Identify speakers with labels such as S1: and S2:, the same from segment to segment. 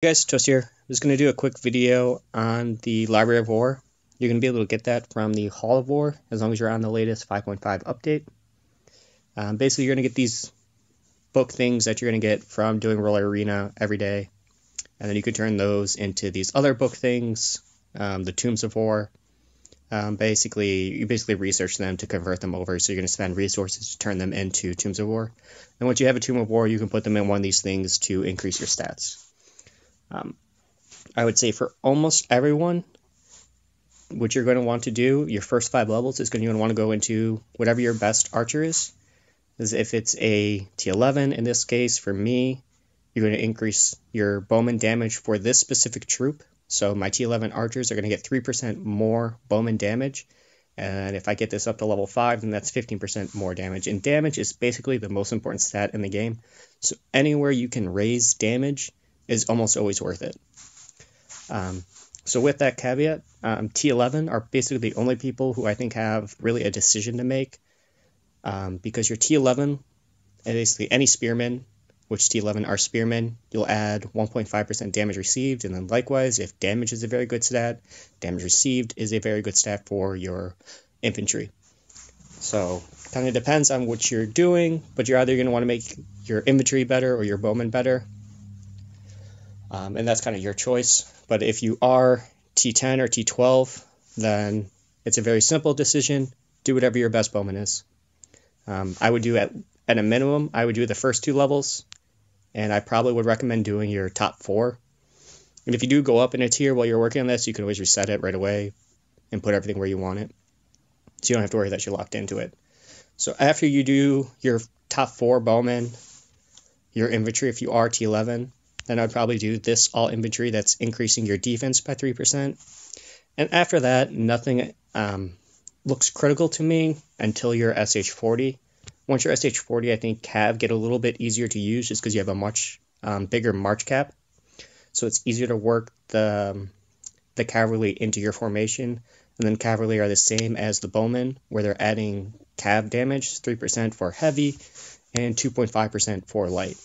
S1: Hey guys, Toast here. I'm just going to do a quick video on the Library of War. You're going to be able to get that from the Hall of War as long as you're on the latest 5.5 update. Basically, you're going to get these book things that you're going to get from doing Roller Arena every day. And then you can turn those into these other book things, the Tombs of War. You basically research them to convert them over, so you're going to spend resources to turn them into Tombs of War. And once you have a Tomb of War, you can put them in one of these things to increase your stats. I would say for almost everyone, what you're going to want to do, your first 5 levels, is going to want to go into whatever your best archer is. As if it's a T11, in this case, for me, you're going to increase your bowman damage for this specific troop. So my T11 archers are going to get 3% more bowman damage. And if I get this up to level 5, then that's 15% more damage. And damage is basically the most important stat in the game. So anywhere you can raise damage is almost always worth it. So with that caveat, T11 are basically the only people who I think have really a decision to make, because your T11, basically any spearman, which T11 are spearmen, you'll add 1.5% damage received, and then likewise, if damage is a very good stat, damage received is a very good stat for your infantry. So kind of depends on what you're doing, but you're either going to want to make your infantry better or your bowmen better. And that's kind of your choice. But if you are T10 or T12, then it's a very simple decision. Do whatever your best bowman is. I would do at a minimum, I would do the first 2 levels, and I probably would recommend doing your top 4. And if you do go up in a tier while you're working on this, you can always reset it right away and put everything where you want it. So you don't have to worry that you're locked into it. So after you do your top 4 bowmen, your infantry, if you are T11, then I'd probably do this all infantry that's increasing your defense by 3%. And after that, nothing looks critical to me until you're SH40. Once you're SH40, I think cav get a little bit easier to use just because you have a much bigger march cap. So it's easier to work the cavalry into your formation. And then cavalry are the same as the bowmen, where they're adding cav damage, 3% for heavy and 2.5% for light.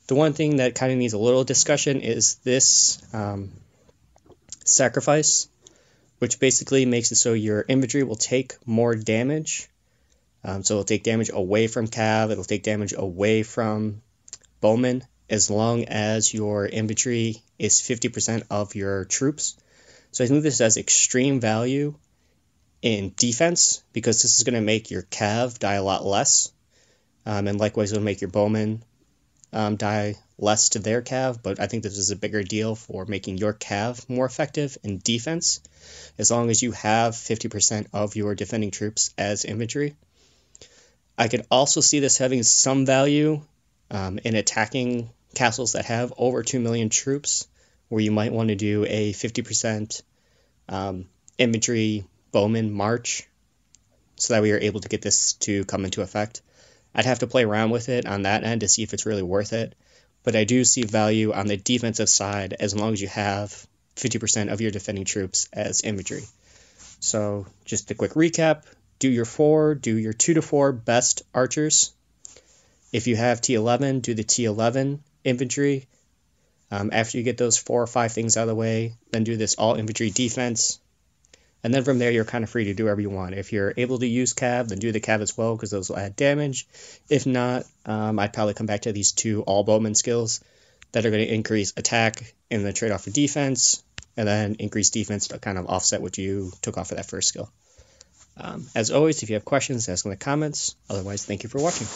S1: The one thing that kind of needs a little discussion is this sacrifice, which basically makes it so your infantry will take more damage. So it'll take damage away from cav, it'll take damage away from bowmen, as long as your infantry is 50% of your troops. So I think this has extreme value in defense, because this is going to make your cav die a lot less. And likewise, it'll make your bowmen die less to their cav, but I think this is a bigger deal for making your cav more effective in defense, as long as you have 50% of your defending troops as infantry. I could also see this having some value in attacking castles that have over 2 million troops, where you might want to do a 50% infantry bowman march, so that we are able to get this to come into effect. I'd have to play around with it on that end to see if it's really worth it, but I do see value on the defensive side as long as you have 50% of your defending troops as infantry. So just a quick recap, do your 2 to 4 best archers. If you have T11, do the T11 infantry. After you get those 4 or 5 things out of the way, then do this all infantry defense. And then from there, you're kind of free to do whatever you want. If you're able to use cav, then do the cav as well, because those will add damage. If not, I'd probably come back to these 2 all bowman skills that are going to increase attack in the trade-off for defense, and then increase defense to kind of offset what you took off of that first skill. As always, if you have questions, ask in the comments. Otherwise, thank you for watching.